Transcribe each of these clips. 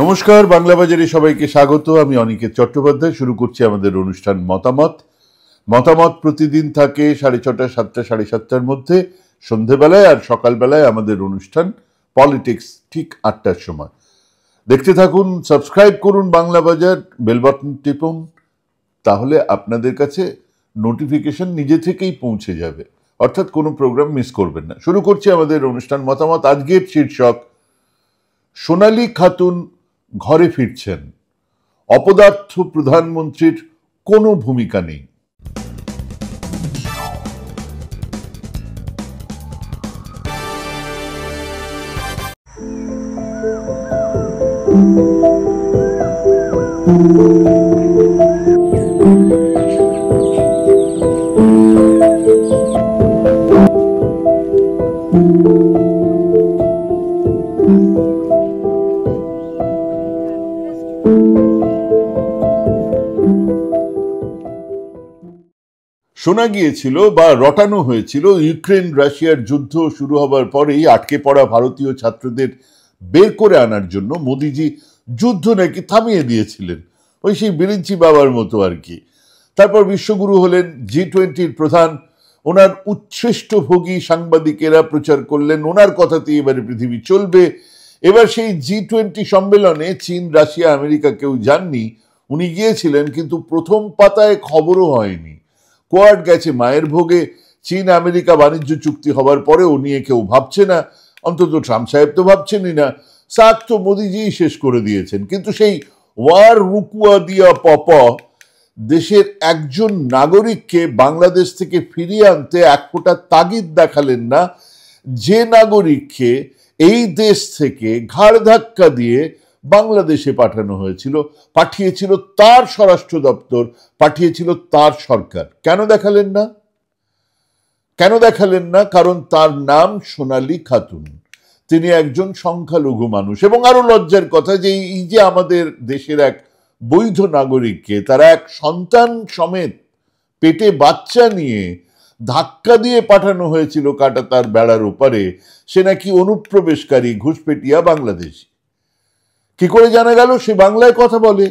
নমস্কার, বাংলা বাজারে সবাইকে স্বাগত। আমি অনিকেত চট্টোপাধ্যায়। শুরু করছি আমাদের অনুষ্ঠান মতামত। মতামত প্রতিদিন থাকে 6:30, 7টা, 7:30টার মধ্যে সন্ধেবেলায়, আর সকালবেলায় আমাদের অনুষ্ঠান পলিটিক্স ঠিক 8টার সময়। দেখতে থাকুন, সাবস্ক্রাইব করুন বাংলা বাজার, বেল বাটন টিপুন, তাহলে আপনাদের কাছে নোটিফিকেশন নিজে থেকেই পৌঁছে যাবে, অর্থাৎ কোনো প্রোগ্রাম মিস করবেন না। শুরু করছি আমাদের অনুষ্ঠান মতামত। আজকের শীর্ষক, সোনালী খাতুন ঘরে ফিরছেন, অপদার্থ প্রধানমন্ত্রীর কোনো ভূমিকা নেই। শোনা গিয়েছিল বা রটানো হয়েছিল, ইউক্রেন রাশিয়ার যুদ্ধ শুরু হবার পরেই আটকে পড়া ভারতীয় ছাত্রদের বের করে আনার জন্য মোদিজি যুদ্ধ নাকি থামিয়ে দিয়েছিলেন, ওই সেই বিরিঞ্চি বাবার মতো আর কি। তারপর বিশ্বগুরু হলেন, G20-র প্রধান, ওনার উচ্ছ্রেষ্ট ভোগী সাংবাদিকেরা প্রচার করলেন ওনার কথাতেই এবারে পৃথিবী চলবে। এবার সেই G20 সম্মেলনে চীন, রাশিয়া, আমেরিকা কেউ যাননি। উনি গিয়েছিলেন, কিন্তু প্রথম পাতায় খবরও হয়নি। কোয়াড গেছে মায়ের ভোগে। চীন আমেরিকা বাণিজ্য চুক্তি হবার পরেও নিয়ে কেউ ভাবছে না, অন্তত ট্রাম্প সাহেব তো ভাবছেনই না। সাক তো মোদিজিই শেষ করে দিয়েছেন। কিন্তু সেই ওয়ার রুকুয়া দিয়া পপ দেশের একজন নাগরিককে বাংলাদেশ থেকে ফিরিয়ে আনতে এক ফোঁটা তাগিদ দেখালেন না, যে নাগরিককে এই দেশ থেকে ঘাড় ধাক্কা দিয়ে বাংলাদেশে পাঠিয়েছিল তার স্বরাষ্ট্র দপ্তর, পাঠিয়েছিল তার সরকার। কেন দেখালেন না? কারণ তার নাম সোনালী খাতুন। তিনি একজন সংখ্যালঘু মানুষ। এবং আরো লজ্জার কথা যে এই যে আমাদের দেশের এক বৈধ নাগরিককে তারা এক সন্তান সমেত পেটে বাচ্চা নিয়ে ধাক্কা দিয়ে পাঠানো হয়েছিল কাঁটাতার বেড়ার ওপারে, সে নাকি অনুপ্রবেশকারী, ঘুষপেটিয়া বাংলাদেশী। কি করে জানা গেল সে বাংলায় কথা বলে?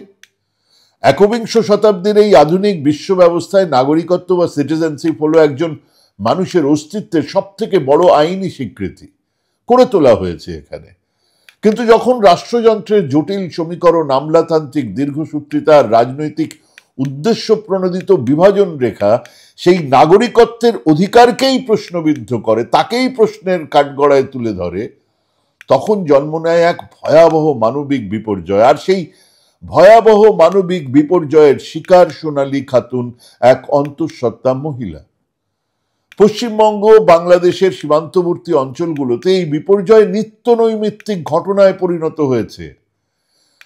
একবিংশ শতাব্দীর এই আধুনিক বিশ্ব ব্যবস্থায় নাগরিকত্ব বা সিটিজেনশিপ হলো একজন মানুষের অস্তিত্বের সব থেকে বড় আইনি স্বীকৃতি করে তোলা হয়েছে এখানে। কিন্তু যখন রাষ্ট্রযন্ত্রের জটিল সমীকরণ, আমলাতান্ত্রিক দীর্ঘসূত্রিতা, রাজনৈতিক উদ্দেশ্য প্রণোদিত বিভাজন রেখা সেই নাগরিকত্বের অধিকারকেই প্রশ্নবিদ্ধ করে, তাকেই প্রশ্নের কাঠগড়ায় তুলে ধরে, তখন জন্ম নেয় এক ভয়াবহ মানবিক বিপর্যয়। আর সেই ভয়াবহ মানবিক বিপর্যয়ের শিকার সোনালী খাতুন, এক অন্তঃসত্ত্বা মহিলা। পশ্চিমবঙ্গ, বাংলাদেশের সীমান্তবর্তী অঞ্চলগুলোতে এই বিপর্যয় নিত্য নৈমিত্তিক ঘটনায় পরিণত হয়েছে,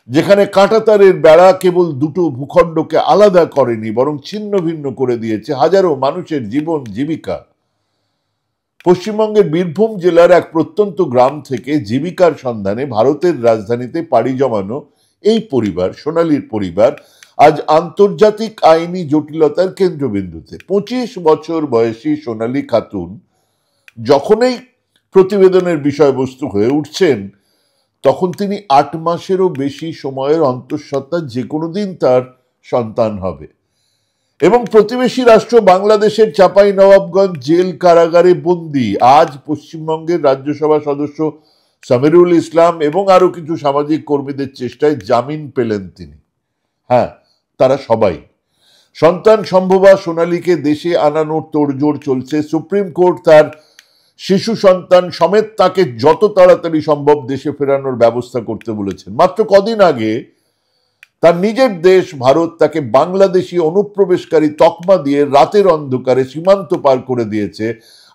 যেখানে কাঁটাতারের বেড়া কেবল দুটো ভূখণ্ডকে আলাদা করেনি, বরং ছিন্ন ভিন্ন করে দিয়েছে হাজারো মানুষের জীবন জীবিকা। পশ্চিমবঙ্গের বীরভূম জেলার এক প্রত্যন্ত গ্রাম থেকে জীবিকার সন্ধানে ভারতের রাজধানীতে পাড়ি জমানো এই পরিবার, সোনালীর পরিবার, আজ আন্তর্জাতিক আইনি জটিলতার কেন্দ্রবিন্দুতে। 25 বছর বয়সী সোনালী খাতুন যখনই প্রতিবেদনের বিষয়বস্তু হয়ে উঠছেন, তখন তিনি 8 মাসেরও বেশি সময়ের অন্তঃসত্ত্বা, যে কোনো দিন তার সন্তান হবে। এবং প্রতিবেশী রাষ্ট্র বাংলাদেশের চাঁপাইনবাবগঞ্জ জেল কারাগারে বন্দী আজ পশ্চিমবঙ্গের রাজ্যসভা সদস্য সামিরুল ইসলাম এবং আরো কিছু সামাজিক কর্মীদের চেষ্টায় জামিন পেলেন তিনি। হ্যাঁ, তারা সবাই। সন্তান সম্ভবা সোনালীকে দেশে আনানোর তোড়জোড় চলছে। সুপ্রিম কোর্ট তার শিশু সন্তান সমেত তাকে যত তাড়াতাড়ি সম্ভব দেশে ফেরানোর ব্যবস্থা করতে বলেছেন। মাত্র কদিন আগে তার নিজের দেশ ভারত তাকে বাংলাদেশি অনুপ্রবেশকারী তকমা দিয়ে রাতের অন্ধকারে সীমান্ত পার করে দিয়েছে।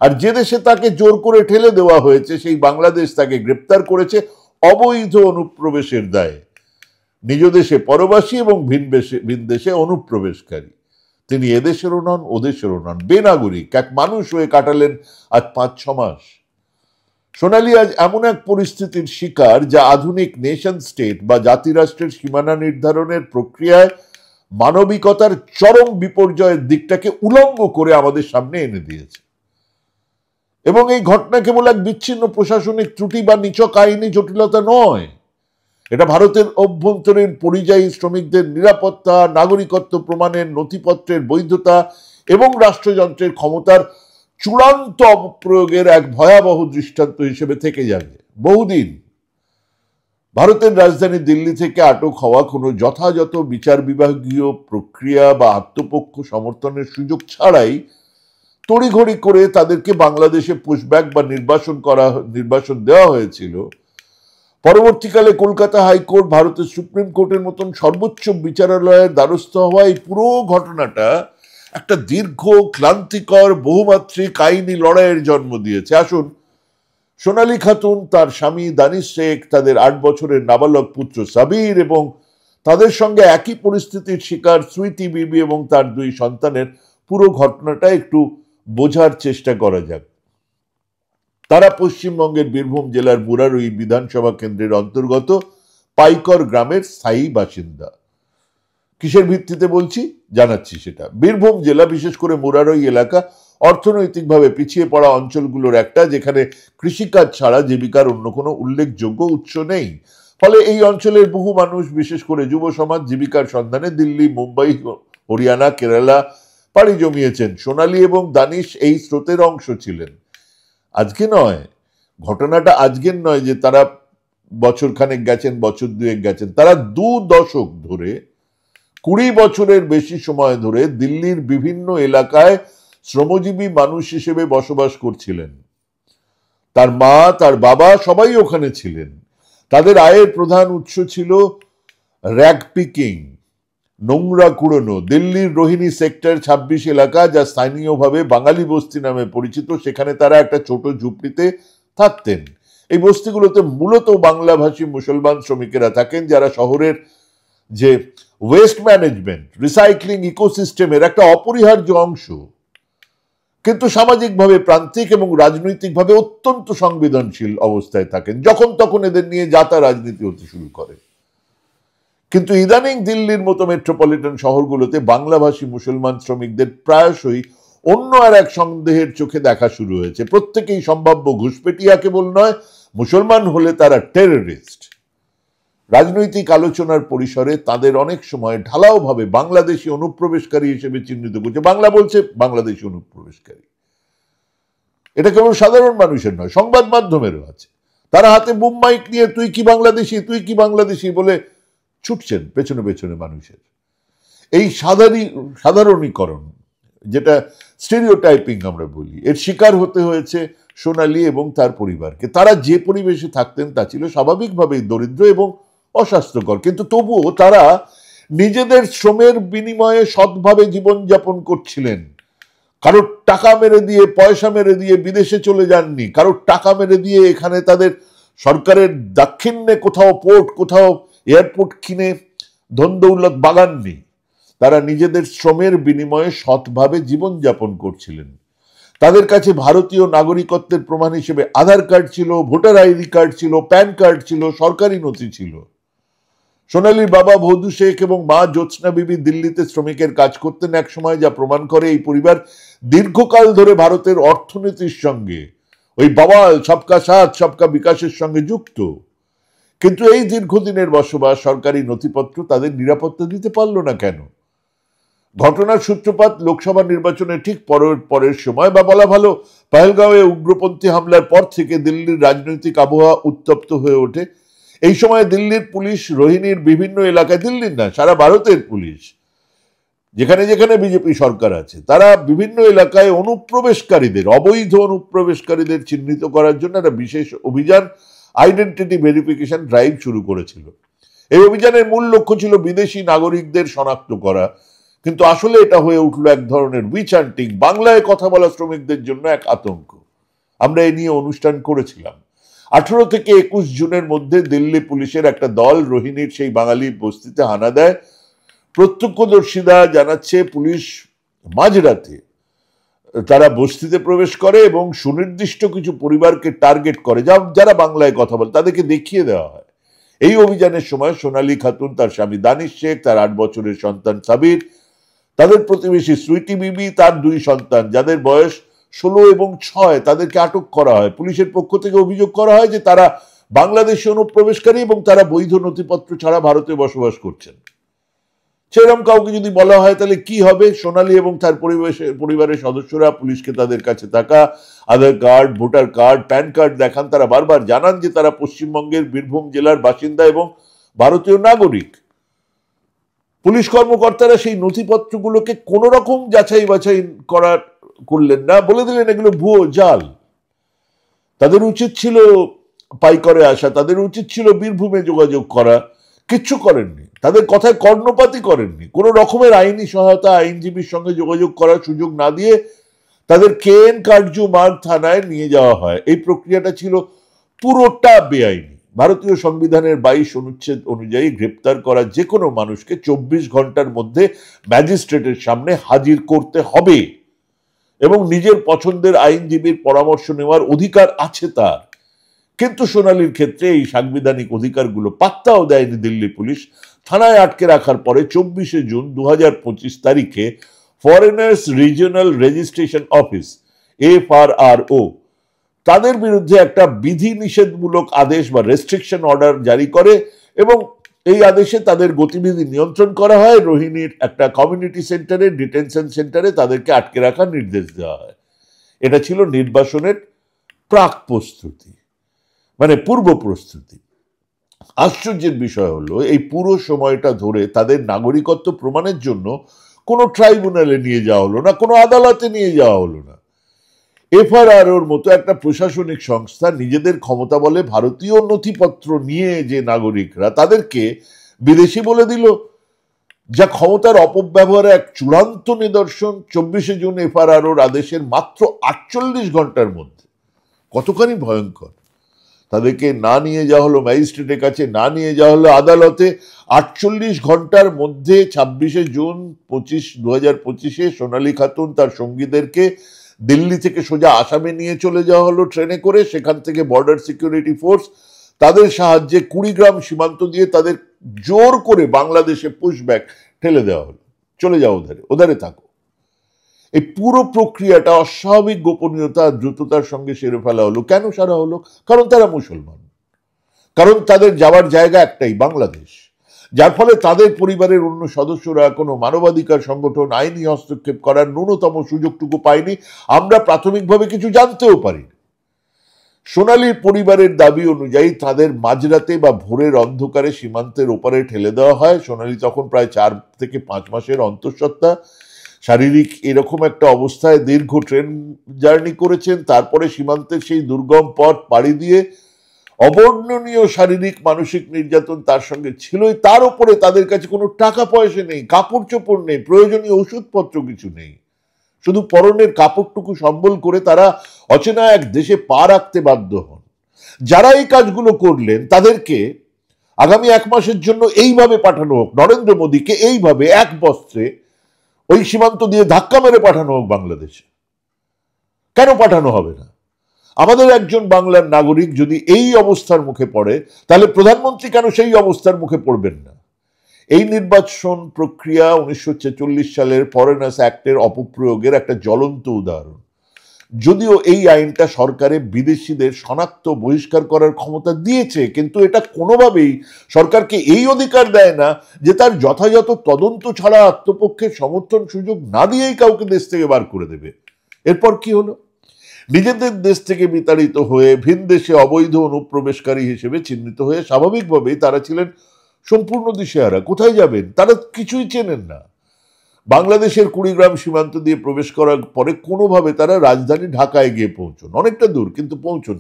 আর যে দেশে তাকে জোর করে ঠেলে দেওয়া হয়েছে, সেই বাংলাদেশ তাকে গ্রেপ্তার করেছে অবৈধ অনুপ্রবেশের দায়ে। নিজ দেশে পরবাসী এবং ভিন দেশে অনুপ্রবেশকারী। তিনি এদেশেরও নন, ওদেশেরও নন, বেনাগরিক এক মানুষ হয়ে কাটালেন আজ 5-6 মাস। সোনালী আজ এমন এক পরিস্থিতির শিকার, যা আধুনিক নেশন স্টেট বা জাতিরাষ্ট্রের সীমানা নির্ধারণের প্রক্রিয়ায় মানবিকতার চরম বিপর্যয়ের দিকটাকে উলঙ্গ করে আমাদের সামনে এনে দিয়েছে। এবং এই ঘটনা কেবল এক বিচ্ছিন্ন প্রশাসনিক ত্রুটি বা নিছক আইনি জটিলতা নয়, এটা ভারতের অভ্যন্তরীণ পরিযায়ী শ্রমিকদের নিরাপত্তা, নাগরিকত্ব প্রমাণের নথিপত্রের বৈধতা এবং রাষ্ট্রযন্ত্রের ক্ষমতার চূড়ান্ত অপপ্রয়োগের এক ভয়াবহ দৃষ্টান্ত হিসেবে থেকে যাবে বহুদিন। ভারতের রাজধানী দিল্লি থেকে আটক হওয়া কোনো যথাযথ বিচার বিভাগীয় প্রক্রিয়া বা আত্মপক্ষ সমর্থনের সুযোগ ছাড়াই তড়িঘড়ি করে তাদেরকে বাংলাদেশে পুশব্যাক বা নির্বাসন দেওয়া হয়েছিল। পরবর্তীকালে কলকাতা হাইকোর্ট, ভারতের সুপ্রিম কোর্টের মতন সর্বোচ্চ বিচারালয়ের দ্বারস্থ হওয়া এই পুরো ঘটনাটা একটা দীর্ঘ, ক্লান্তিকর, বহুমাত্রিক আইনি লড়াইয়ের জন্ম দিয়েছে। আসুন, সোনালী খাতুন, তার স্বামী দানিশ শেখ, তাদের 8 বছরের নাবালক পুত্র সাবির এবং তাদের সঙ্গে একই পরিস্থিতির শিকার সুইটি বিবি এবং তার 2 সন্তানের পুরো ঘটনাটা একটু বোঝার চেষ্টা করা যাক। তারা পশ্চিমবঙ্গের বীরভূম জেলার মুরারই বিধানসভা কেন্দ্রের অন্তর্গত পাইকর গ্রামের স্থায়ী বাসিন্দা। কিসের ভিত্তিতে বলছি জানাচ্ছি সেটা। বীরভূম জেলা, বিশেষ করে মুরারই এলাকা, অর্থনৈতিকভাবে পিছিয়ে পড়া অঞ্চলগুলোর একটা, যেখানে কৃষিকাজ ছাড়া জীবিকার অন্য কোনো উল্লেখযোগ্য উৎস নেই। ফলে এই অঞ্চলের বহু মানুষ, বিশেষ করে যুব সমাজ, জীবিকার সন্ধানে দিল্লি, মুম্বাই, হরিয়ানা, কেরালা পাড়ি জমিয়েছেন। সোনালী এবং দানিশ এই স্রোতের অংশ ছিলেন। আজকে নয়, ঘটনাটা আজকের নয় যে তারা বছর খানেক গেছেন, বছর 2 গেছেন। তারা 2 দশক ধরে, 20 বছরের বেশি সময় ধরে দিল্লির বিভিন্ন এলাকায় শ্রমজীবী মানুষ হিসেবে বসবাস করছিলেন। তার মা, তার বাবা সবাই ওখানে ছিলেন। তাদের আয়ের প্রধান উৎস ছিল র্যাগ পিকিং, নোংরা কুড়োনো। দিল্লির রোহিণী সেক্টর 26 এলাকা, যা স্থানীয়ভাবে বাঙালি বস্তি নামে পরিচিত, সেখানে তারা একটা ছোট ঝুপড়িতে থাকতেন। এই বস্তিগুলোতে মূলত বাংলাভাষী মুসলমান শ্রমিকেরা থাকেন, যারা শহরের যে ওয়েস্ট ম্যানেজমেন্ট, রিসাইক্লিং ইকোসিস্টেমের একটা অপরিহার্য অংশ, কিন্তু সামাজিকভাবে প্রান্তিক এবং রাজনৈতিকভাবে অত্যন্ত সংবেদনশীল অবস্থায় থাকেন। যখন তখন এদের নিয়ে যাতা রাজনীতি হতে শুরু করে। কিন্তু ইদানিং দিল্লির মতো মেট্রোপলিটন শহরগুলোতে বাংলাভাষী মুসলমান শ্রমিকদের প্রায়শই অন্য আর এক সন্দেহের চোখে দেখা শুরু হয়েছে। প্রত্যেকেই সম্ভাব্য ঘুষপেটিয়া কেবল নয়, মুসলমান হলে তারা টেররিস্ট। রাজনৈতিক আলোচনার পরিসরে তাদের অনেক সময় ঢালাওভাবে বাংলাদেশি অনুপ্রবেশকারী হিসেবে চিহ্নিত করছে। বাংলা বলছে বাংলাদেশি অনুপ্রবেশকারী। এটা কেবল সাধারণ মানুষের নয়, সংবাদ মাধ্যমেরও আছে। তারা হাতে বুম মাইক নিয়ে তুই কি বাংলাদেশি, তুই কি বাংলাদেশি বলে ছুটছেন পেছনে পেছনে মানুষের। এই সাধারণীকরণ, যেটা স্টেরিওটাইপিং আমরা বলি, এর শিকার হতে হয়েছে সোনালী এবং তার পরিবারকে। তারা যে পরিবেশে থাকতেন তা ছিল স্বাভাবিকভাবেই দরিদ্র এবং অস্বাস্থ্যকর, কিন্তু তবুও তারা নিজেদের শ্রমের বিনিময়ে সৎভাবে জীবনযাপন করছিলেন। কারোর টাকা মেরে দিয়ে, পয়সা মেরে দিয়ে বিদেশে চলে যাননি। কারোর টাকা মেরে দিয়ে এখানে তাদের সরকারের দাক্ষিণ্যে কোথাও পোর্ট, কোথাও এয়ারপোর্ট কিনে ধন দৌলত বাগাননি। তারা নিজেদের শ্রমের বিনিময়ে সৎভাবে জীবনযাপন করছিলেন। তাদের কাছে ভারতীয় নাগরিকত্বের প্রমাণ হিসেবে আধার কার্ড ছিল, ভোটার আইডি কার্ড ছিল, প্যান কার্ড ছিল, সরকারি নথি ছিল। সোনালীর বাবা ভৌদু শেখ এবং মা জ্যোৎস্না বিবি দিল্লিতে শ্রমিকের কাজ করতেন এক সময়, যা প্রমাণ করে এই পরিবার দীর্ঘকাল ধরে ভারতের অর্থনীতির সঙ্গে, ওই বাওয়াল সবকা সাথ সবকা বিকাশের সঙ্গে যুক্ত। কিন্তু এই দীর্ঘদিনের বসবাস, সরকারি নথিপত্র তাদের নিরাপত্তা দিতে পারল না কেন? ঘটনার সূত্রপাত লোকসভা নির্বাচনের ঠিক পরের সময়, বা বলা ভালো পহেলগাঁওয়ে উগ্রপন্থী হামলার পর থেকে দিল্লির রাজনৈতিক আবহাওয়া উত্তপ্ত হয়ে ওঠে। এই সময় দিল্লির পুলিশ রোহিণীর বিভিন্ন এলাকায়, দিল্লির না সারা ভারতের পুলিশ, যেখানে যেখানে বিজেপি সরকার আছে, তারা বিভিন্ন এলাকায় অনুপ্রবেশকারীদের, অবৈধ অনুপ্রবেশকারীদের চিহ্নিত করার জন্য একটা বিশেষ অভিযান, আইডেন্টিটি ভেরিফিকেশন ড্রাইভ শুরু করেছিল। এই অভিযানের মূল লক্ষ্য ছিল বিদেশি নাগরিকদের শনাক্ত করা, কিন্তু আসলে এটা হয়ে উঠল এক ধরনের উইচ হান্টিং, বাংলায় কথা বলা শ্রমিকদের জন্য এক আতঙ্ক। আমরা এ নিয়ে অনুষ্ঠান করেছিলাম। 18 থেকে 21 জুনের মধ্যে দিল্লি পুলিশের একটা দল রোহিণীর সেই বাঙালি বস্তিতে হানা দেয়। প্রত্যক্ষদর্শীরা জানাচ্ছে পুলিশ মাঝরাতে তারা বস্তিতে প্রবেশ করে এবং সুনির্দিষ্ট কিছু পরিবারকে টার্গেট করে, যারা বাংলায় কথা বলে, তাদেরকে দেখিয়ে দেওয়া হয়। এই অভিযানের সময় সোনালী খাতুন, তার স্বামী দানিশ শেখ, তার 8 বছরের সন্তান সাবির, তাদের প্রতিবেশী সুইটি বিবি, তার 2 সন্তান যাদের বয়স 16 এবং 6, তাদেরকে আটক করা হয়। পুলিশের পক্ষ থেকে অভিযোগ করা হয় যে তারা বাংলাদেশে অনুপ্রবেশকারী এবং তারা বৈধ নথিপত্র ছাড়া ভারতে বসবাস করছেন। সেরকম কাউকে যদি বলা হয় তাহলে কি হবে? সোনালী এবং তার পরিবারের সদস্যরা পুলিশকে তাদের কাছে থাকা Aadhaar card, voter card, PAN card দেখান। তারা বারবার জানান যে তারা পশ্চিমবঙ্গের বীরভূম জেলার বাসিন্দা এবং ভারতীয় নাগরিক। পুলিশ কর্মকর্তারা সেই নথিপত্রগুলোকে কোন রকম যাচাই বাছাই করলেন না, বলে দিলেন এগুলো ভুয়ো, জাল। তাদের উচিত ছিল পাইকরে আসা, তাদের উচিত ছিল বীরভূমে যোগাযোগ করা, কিচ্ছু করেননি। তাদের কথায় কর্ণপাতই করেননি। কোন রকমের আইনি সহায়তা, আইনজীবীর সঙ্গে যোগাযোগ করার সুযোগ না দিয়ে তাদের কেএন কার্জু মার্গ থানায় নিয়ে যাওয়া হয়। এই প্রক্রিয়াটা ছিল পুরোটা বেআইনি। ভারতীয় সংবিধানের 22 অনুচ্ছেদ অনুযায়ী গ্রেপ্তার করা যে কোনো মানুষকে 24 ঘন্টার মধ্যে ম্যাজিস্ট্রেটের সামনে হাজির করতে হবে এবং নিজের পছন্দের আইনজীবীর পরামর্শ নেওয়ার অধিকার আছে তার। কিন্তু সোনালীর ক্ষেত্রে এই সাংবিধানিক অধিকারগুলো পাত্তাও দেয়নি দিল্লি পুলিশ। থানায় আটকে রাখার পরে 24শে জুন 2025 তারিখে foreigners regional registration office FRRO তাদের বিরুদ্ধে একটা বিধি নিষেধমূলক আদেশ বা রেস্ট্রিকশন অর্ডার জারি করে এবং এই আদেশে তাদের গতিবিধি নিয়ন্ত্রণ করা হয়। রোহিণীর একটা কমিউনিটি সেন্টারে, ডিটেনশন সেন্টারে তাদেরকে আটকে রাখার নির্দেশ দেওয়া হয়। এটা ছিল নির্বাসনের প্রাক প্রস্তুতি, মানে পূর্ব প্রস্তুতি। আশ্চর্যের বিষয় হলো এই পুরো সময়টা ধরে তাদের নাগরিকত্ব প্রমাণের জন্য কোনো ট্রাইব্যুনালে নিয়ে যাওয়া হলো না, কোনো আদালতে নিয়ে যাওয়া হলো না। FRROর মতো একটা প্রশাসনিক সংস্থা নিজেদের ক্ষমতা বলে ভারতীয় নথিপত্র নিয়ে যে নাগরিকরা তাদেরকে বিদেশি বলে দিল, যা ক্ষমতার অপব্যবহারের এক চূড়ান্ত নিদর্শন। 24শে জুন FRROর আদেশের মাত্র 48 ঘন্টার মধ্যে, কতখানি ভয়ঙ্কর, তাদেরকে না নিয়ে যাওয়া হলো ম্যাজিস্ট্রেটের কাছে, না নিয়ে যাওয়া হলো আদালতে। 48 ঘন্টার মধ্যে 26শে জুন 2025 সোনালী খাতুন তার সঙ্গীদেরকে দিল্লি থেকে সোজা আসামে নিয়ে চলে যাওয়া হলো ট্রেনে করে। সেখান থেকে বর্ডার সিকিউরিটি ফোর্স তাদের সাহায্যে কুড়িগ্রাম সীমান্ত দিয়ে তাদের জোর করে বাংলাদেশে পুশব্যাক ঠেলে দেওয়া হলো, চলে যাও ওধারে থাকো। এই পুরো প্রক্রিয়াটা অস্বাভাবিক গোপনীয়তা আর দ্রুততার সঙ্গে সেরে ফেলা হলো। কেন সারা হলো? কারণ তারা মুসলমান, কারণ তাদের যাওয়ার জায়গা একটাই, বাংলাদেশ। যার ফলে তাদের পরিবারের অন্য সদস্যরা কোনো মানবাধিকার সংগঠন আইনি হস্তক্ষেপ করার ন্যূনতম সুযোগটুকু পায়নি। আমরা প্রাথমিকভাবে কিছু জানতেও পারি। সোনালীর পরিবারের দাবি অনুযায়ী তাদের মাঝরাতে বা ভোরের অন্ধকারে সীমান্তের ওপারে ঠেলে দেওয়া হয়। সোনালী তখন প্রায় 4 থেকে 5 মাসের অন্তঃসত্ত্বা। শারীরিক এরকম একটা অবস্থায় দীর্ঘ ট্রেন জার্নি করেছেন, তারপরে সীমান্তের সেই দুর্গম পথ পাড়ি দিয়ে অবর্ণনীয় শারীরিক মানসিক নির্যাতন তার সঙ্গে ছিলই। তার উপরে তাদের কাছে কোনো টাকা পয়সা নেই, কাপড় চোপড় নেই, প্রয়োজনীয় ওষুধপত্র কিছু নেই। শুধু পরনের কাপড়টুকু সম্বল করে তারা অচেনা এক দেশে পা রাখতে বাধ্য হন। যারা এই কাজগুলো করলেন তাদেরকে আগামী 1 মাসের জন্য এইভাবে পাঠানো হোক, নরেন্দ্র মোদীকে এইভাবে এক বস্ত্রে ওই সীমান্ত দিয়ে ধাক্কা মেরে পাঠানো হোক বাংলাদেশে। কেন পাঠানো হবে না? আমাদের একজন বাংলার নাগরিক যদি এই অবস্থার মুখে পড়ে, তাহলে প্রধানমন্ত্রী কেন সেই অবস্থার মুখে পড়বেন না? এই নির্বাচন প্রক্রিয়া 1946 সালের ফরেনার্স অ্যাক্টের অপপ্রয়োগের একটা জ্বলন্ত উদাহরণ। যদিও এই আইনটা সরকারে বিদেশিদের শনাক্ত বহিষ্কার করার ক্ষমতা দিয়েছে, কিন্তু এটা কোনোভাবেই সরকারকে এই অধিকার দেয় না যে তার যথাযথ তদন্ত ছাড়া আত্মপক্ষের সমর্থন সুযোগ না দিয়েই কাউকে দেশ থেকে বার করে দেবে। এরপর কি হলো? নিজেদের দেশ থেকে বিতাড়িত হয়ে ভিন দেশে অবৈধ অনুপ্রবেশকারী হিসেবে চিহ্নিত হয়ে স্বাভাবিকভাবেই তারা ছিলেন সম্পূর্ণ দিশেহারা। কোথায় যাবেন তারা কিছুই চেনেন না। বাংলাদেশের কুড়িগ্রাম সীমান্ত দিয়ে প্রবেশ করার পরে কোনোভাবে তারা রাজধানী ঢাকায় গিয়ে পৌঁছন, অনেকটা দূর কিন্তু পৌঁছন।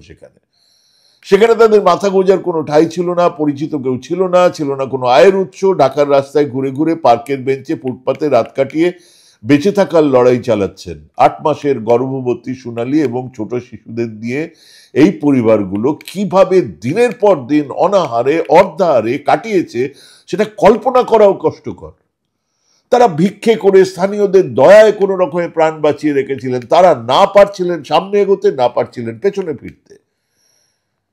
সেখানে তাদের মাথা গোঁজার কোনো ঠাঁই ছিল না, পরিচিত কেউ ছিল না, ছিল না কোনো আয়ের উৎস। ঢাকার রাস্তায় ঘুরে ঘুরে পার্কের বেঞ্চে ফুটপাতে রাত কাটিয়ে বেঁচে থাকার লড়াই চালাচ্ছেন। 8 মাসের গর্ভবতী সোনালী এবং ছোট শিশুদের দিয়ে এই পরিবারগুলো কিভাবে দিনের পর দিন অনাহারে অর্ধাহারে কাটিয়েছে সেটা কল্পনা করাও কষ্টকর। তারা ভিক্ষে করে স্থানীয়দের দয়ায় কোনো রকমের প্রাণ বাঁচিয়ে রেখেছিলেন। তারা না পারছিলেন সামনে এগোতে, না পারছিলেন পেছনে ফিরতে।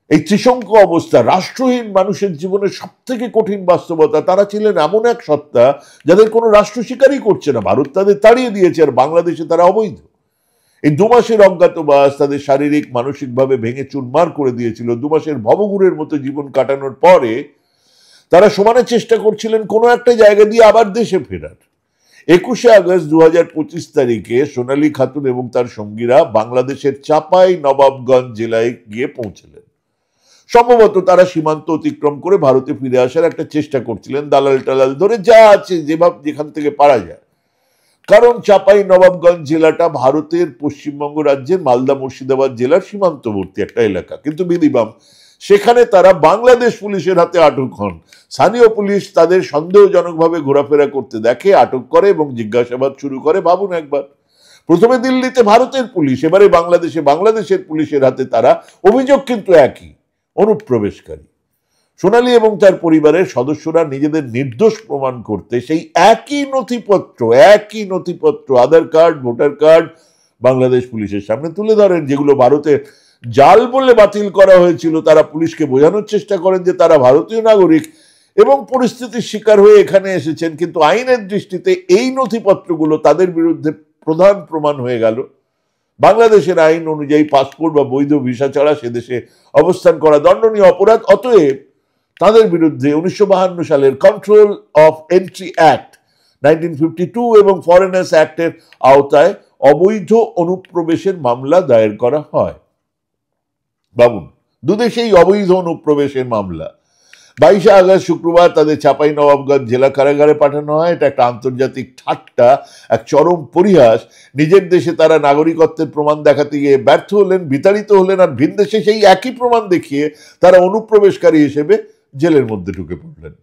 এই ত্রিশঙ্ক অবস্থা রাষ্ট্রহীন মানুষের জীবনের সব থেকে কঠিন বাস্তবতা। তারা ছিলেন এমন এক সত্তা যাদের কোনো রাষ্ট্র স্বীকারই করছে না। ভারত তাদের তাড়িয়ে দিয়েছে আর বাংলাদেশে তারা অবৈধ। এই 2 মাসের অজ্ঞাতবাস তাদের শারীরিক মানসিকভাবে ভেঙে চুরমার করে দিয়েছিল। 2 মাসের ভবঘুরের মতো জীবন কাটানোর পরে তারা সমানে চেষ্টা করছিলেন কোনো একটা জায়গা দিয়ে আবার দেশে ফেরার। 21শে আগস্ট 2025 তারিখে সোনালী খাতুন এবং তার সঙ্গীরা বাংলাদেশের চাপাই নবাবগঞ্জ জেলায় গিয়ে পৌঁছলেন। সম্ভবত তারা সীমান্ত অতিক্রম করে ভারতে ফিরে আসার একটা চেষ্টা করছিলেন, দালাল টালাল ধরে যা আছে যেভাবে যেখান থেকে পারা যায়। কারণ চাপাই নবাবগঞ্জ জেলাটা ভারতের পশ্চিমবঙ্গ রাজ্যের মালদা মুর্শিদাবাদ জেলার সীমান্তবর্তী একটা এলাকা, কিন্তু বিদিবাম সেখানে তারা বাংলাদেশ পুলিশের হাতে আটক হন। স্থানীয় পুলিশ তাদের সন্দেহজনকভাবে ঘোরাফেরা করতে দেখে, আটক করে এবং জিজ্ঞাসাবাদ শুরু করে। ভাবুন একবার, প্রথমে দিল্লিতে ভারতের পুলিশ, এবারে বাংলাদেশে বাংলাদেশের পুলিশের হাতে তারা। অভিযোগ কিন্তু একই, অনুপ্রবেশকারী। সোনালী এবং তার পরিবারের সদস্যরা নিজেদের নির্দোষ প্রমাণ করতে সেই একই নথিপত্র আধার কার্ড, ভোটার কার্ড বাংলাদেশ পুলিশের সামনে তুলে ধরেন, যেগুলো ভারতের জাল বলে বাতিল করা হয়েছিল। তারা পুলিশকে বোঝানোর চেষ্টা করেন যে তারা ভারতীয় নাগরিক এবং পরিস্থিতির শিকার হয়ে এখানে এসেছেন, কিন্তু আইনের দৃষ্টিতে এই নথিপত্রগুলো তাদের বিরুদ্ধে প্রধান প্রমাণ হয়ে গেল। বাংলাদেশের আইন অনুযায়ী পাসপোর্ট বা বৈধ ভিসা ছাড়া সে দেশে অবস্থান করা দণ্ডনীয় অপরাধ। অতএব তাদের বিরুদ্ধে 1952 সালের কন্ট্রোল অফ এন্ট্রি অ্যাক্ট 1952 এবং ফরেনার্স অ্যাক্টের আওতায় অবৈধ অনুপ্রবেশের মামলা দায়ের করা হয়। বাবুন, দুদেশেই অবৈধ অনুপ্রবেশের মামলা। 22শে আগস্ট শুক্রবার তাদের চাপাই নবাবগঞ্জ জেলা কারাগারে পাঠানো হয়। এটা একটা আন্তর্জাতিক ঠাট্টা, এক চরম পরিহাস। নিজের দেশে তারা নাগরিকত্বের প্রমাণ দেখাতে গিয়ে ব্যর্থ হলেন, বিতাড়িত হলেন, আর ভিনদেশে সেই একই প্রমাণ দেখিয়ে তারা অনুপ্রবেশকারী হিসেবে জেলের মধ্যে ঢুকে পড়লেন।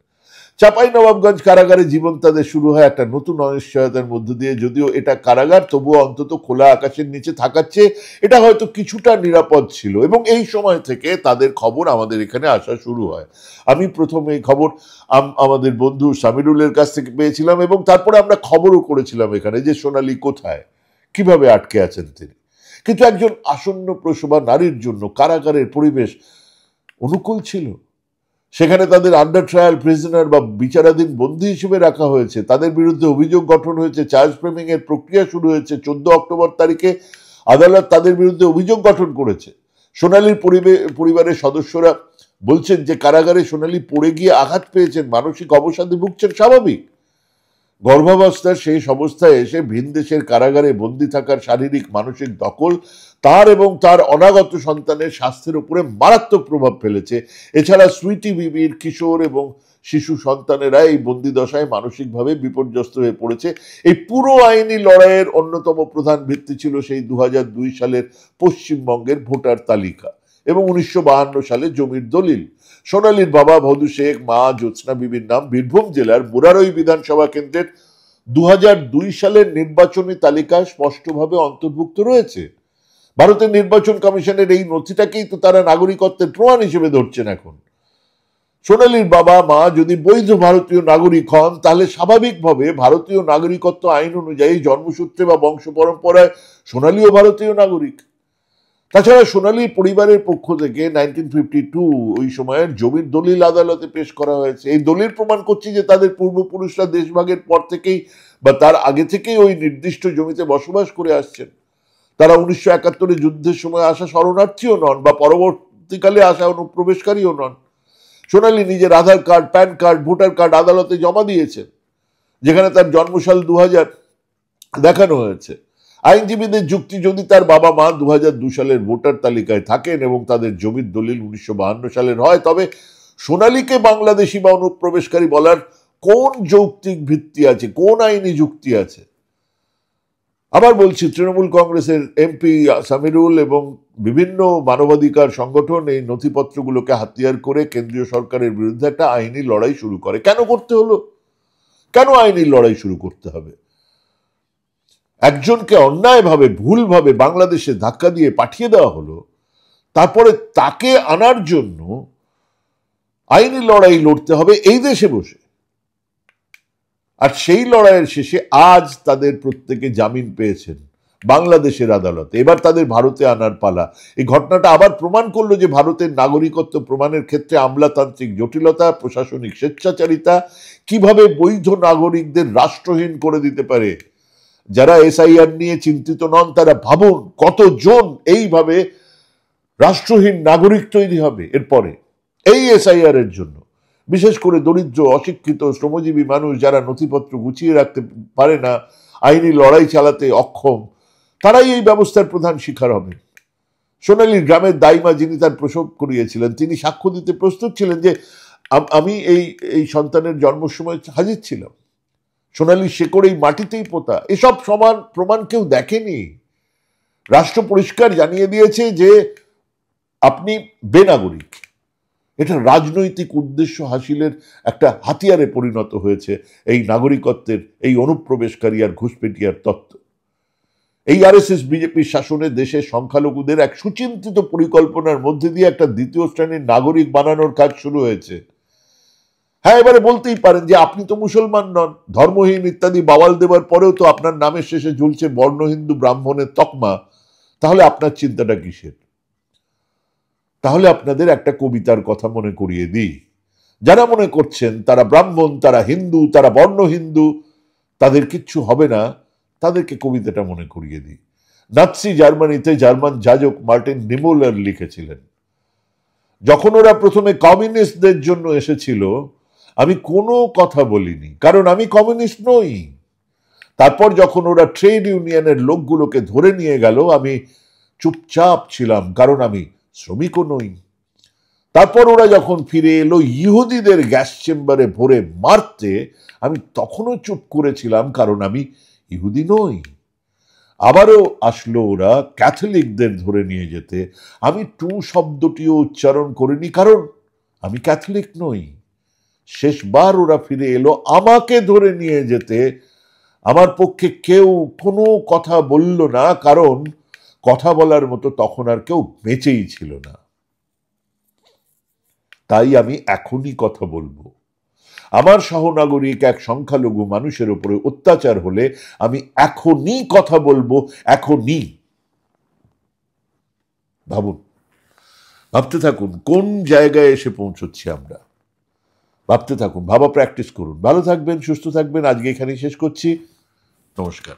চাপাই নবাবগঞ্জ কারাগারে জীবন তাদের শুরু হয় একটা নতুন অনিশ্চয়তার মধ্য দিয়ে। যদিও এটা কারাগার, তবুও অন্তত খোলা আকাশের নিচে থাকার চেয়ে এটা হয়তো কিছুটা নিরাপদ ছিল। এবং এই সময় থেকে তাদের খবর আমাদের এখানে আসা শুরু হয়। আমি প্রথম এই খবর আমাদের বন্ধু সামিরুলের কাছ থেকে পেয়েছিলাম, এবং তারপরে আমরা খবরও করেছিলাম এখানে যে সোনালী কোথায়, কিভাবে আটকে আছেন তিনি। কিন্তু একজন আসন্ন প্রসবা নারীর জন্য কারাগারের পরিবেশ অনুকূল ছিল। সেখানে তাদের আন্ডার ট্রায়াল প্রিজনার বা বিচারাধীন বন্দী হিসেবে রাখা হয়েছে। তাদের বিরুদ্ধে অভিযোগ গঠন হয়েছে, চার্জ ফ্রেমিং এর প্রক্রিয়া শুরু হয়েছে। 14 অক্টোবর তারিখে আদালত তাদের বিরুদ্ধে অভিযোগ গঠন করেছে। সোনালীর পরিবারের সদস্যরা বলছেন যে কারাগারে সোনালী পড়ে গিয়ে আঘাত পেয়েছেন, মানসিক অবসাদে ভুগছেন। স্বাভাবিক, গর্ভাবস্থার শেষ অবস্থায় এসে ভিন দেশের কারাগারে বন্দী থাকার শারীরিক মানসিক দখল তার এবং তার অনাগত সন্তানের স্বাস্থ্যের উপরে মারাত্মক প্রভাব ফেলেছে। এছাড়া সুইটি বিবির কিশোর এবং শিশু সন্তানেরা এই বন্দি দশায় মানসিকভাবে বিপর্যস্ত হয়ে পড়েছে। এই পুরো আইনি লড়াইয়ের অন্যতম প্রধান ভিত্তি ছিল সেই 2002 সালের পশ্চিমবঙ্গের ভোটার তালিকা এবং 1952 সালে জমির দলিল। সোনালীর বাবা ভদু শেখ, মা জ্যোৎস্না বিবির নাম বীরভূম জেলার বুরারই বিধানসভা কেন্দ্রের 2002 সালের নির্বাচনী তালিকায় স্পষ্টভাবে অন্তর্ভুক্ত রয়েছে। ভারতের নির্বাচন কমিশনের এই নথিটাকেই তো তারা নাগরিকত্বের প্রমাণ হিসেবে ধরছেন এখন। সোনালীর বাবা মা যদি বৈধ ভারতীয় নাগরিক হন, তাহলে স্বাভাবিকভাবে ভারতীয় নাগরিকত্ব আইন অনুযায়ী জন্মসূত্রে বা বংশ পরম্পরায় সোনালীও ভারতীয় নাগরিক। তাছাড়া সোনালীর পরিবারের পক্ষ থেকে 1952 ওই সময়ের জমির দলিল আদালতে পেশ করা হয়েছে। এই দলিল প্রমাণ করছে যে তাদের পূর্বপুরুষরা দেশভাগের পর থেকেই বা তার আগে থেকেই ওই নির্দিষ্ট জমিতে বসবাস করে আসছেন। তারা 1971 যুদ্ধের সময় আসা শরণার্থীও নন বা পরবর্তীকালে আসা অনুপ্রবেশকারীও নন। সোনালী নিজের Aadhaar card, PAN card, voter card আদালতে জমা দিয়েছেন, যেখানে তার জন্মসাল 2000 দেখানো হয়েছে। আইনজীবীদের যুক্তি, যদি তার বাবা মা 2002 সালের ভোটার তালিকায় থাকেন এবং তাদের জমির দলিল 1952 সালের হয়, তবে সোনালীকে বাংলাদেশি বা অনুপ্রবেশকারী বলার কোন যৌক্তিক ভিত্তি আছে, কোন আইনি যুক্তি আছে? আবার বলছি, তৃণমূল কংগ্রেসের এমপি সামিরুল এবং বিভিন্ন মানবাধিকার সংগঠন এই নথিপত্রগুলোকে হাতিয়ার করে কেন্দ্রীয় সরকারের বিরুদ্ধে একটা আইনি লড়াই শুরু করে। কেন করতে হলো? কেন আইনি লড়াই শুরু করতে হবে? একজনকে অন্যায়ভাবে, ভুলভাবে বাংলাদেশে ধাক্কা দিয়ে পাঠিয়ে দেওয়া হলো, তারপরে তাকে আনার জন্য আইনি লড়াই লড়তে হবে এই দেশে বসে। আর সেই লড়াইয়ের শেষে আজ তাদের প্রত্যেকে জামিন পেয়েছেন বাংলাদেশের আদালতে। এবার তাদের ভারতে আনার পালা। এই ঘটনাটা আবার প্রমাণ করলো যে ভারতের নাগরিকত্ব প্রমাণের ক্ষেত্রে আমলাতান্ত্রিক জটিলতা, প্রশাসনিক স্বেচ্ছাচারিতা কিভাবে বৈধ নাগরিকদের রাষ্ট্রহীন করে দিতে পারে। যারা এসআইআর নিয়ে চিন্তিত নন তারা ভাবুন কতজন এইভাবে রাষ্ট্রহীন নাগরিক তৈরি হবে এরপরে এই এসআইআর এর জন্য। বিশেষ করে দরিদ্র, অশিক্ষিত, শ্রমজীবী মানুষ যারা নথিপত্র গুছিয়ে রাখতে পারে না, আইনি লড়াই চালাতে অক্ষম, তারাই এই ব্যবস্থার প্রধান শিকার হবেন। সোনালীর গ্রামের দাইমা যিনি তার প্রসব করিয়েছিলেন, তিনি সাক্ষ্য দিতে প্রস্তুত ছিলেন যে আমি এই সন্তানের জন্মের সময় হাজির ছিলাম। সোনালীর শেকড় এই মাটিতেই পোতা। এসব সমান প্রমাণ কেউ দেখেনি। রাষ্ট্র পরিষ্কার জানিয়ে দিয়েছে যে আপনি বেনাগরিক। এটা রাজনৈতিক উদ্দেশ্য হাসিলের একটা হাতিয়ারে পরিণত হয়েছে এই নাগরিকত্বের এই অনুপ্রবেশকারী আর ঘুষপেটিয়ার তত্ত্ব। এই আরএসএস বিজেপির শাসনে দেশের সংখ্যালঘুদের এক সুচিন্তিত পরিকল্পনার মধ্যে দিয়ে একটা দ্বিতীয় শ্রেণীর নাগরিক বানানোর কাজ শুরু হয়েছে। হ্যাঁ, এবারে বলতেই পারেন যে আপনি তো মুসলমান নন, ধর্মহীন ইত্যাদি বাওয়াল দেওয়ার পরেও তো আপনার নামের শেষে ঝুলছে বর্ণ হিন্দু ব্রাহ্মণের তকমা, তাহলে আপনার চিন্তাটা কিসের? তাহলে আপনাদের একটা কবিতার কথা মনে করিয়ে দিই। যারা মনে করছেন তারা ব্রাহ্মণ, তারা হিন্দু, তারা বর্ণ হিন্দু, তাদের কিচ্ছু হবে না, তাদেরকে কবিতাটা মনে করিয়ে দিই। নাৎসি জার্মানিতে জার্মান যাজক মার্টিন নিমোলার লিখেছিলেন, যখন ওরা প্রথমে কমিউনিস্টদের জন্য এসেছিল আমি কোনো কথা বলিনি, কারণ আমি কমিউনিস্ট নই। তারপর যখন ওরা ট্রেড ইউনিয়নের লোকগুলোকে ধরে নিয়ে গেল আমি চুপচাপ ছিলাম, কারণ আমি শ্রমিকও নই। তারপর ওরা যখন ফিরে এলো ইহুদিদের গ্যাস চেম্বারে ভরে মারতে, আমি তখনও চুপ করেছিলাম, কারণ আমি ইহুদি নই। আবারও আসলো ওরা ক্যাথলিকদের ধরে নিয়ে যেতে, আমি টু শব্দটিও উচ্চারণ করিনি, কারণ আমি ক্যাথলিক নই। শেষবার ওরা ফিরে এলো আমাকে ধরে নিয়ে যেতে, আমার পক্ষে কেউ কোনো কথা বলল না, কারণ কথা বলার মতো তখন আর কেউ বেঁচেই ছিল না। তাই আমি এখনই কথা বলবো। আমার সহনাগরিক এক সংখ্যালঘু মানুষের উপরে অত্যাচার হলে আমি এখনই কথা বলবো, এখনই। ভাবুন, ভাবতে থাকুন কোন জায়গায় এসে পৌঁছচ্ছি আমরা। ভাবতে থাকুন, ভাবা প্র্যাকটিস করুন। ভালো থাকবেন, সুস্থ থাকবেন। আজকে এখানেই শেষ করছি। নমস্কার।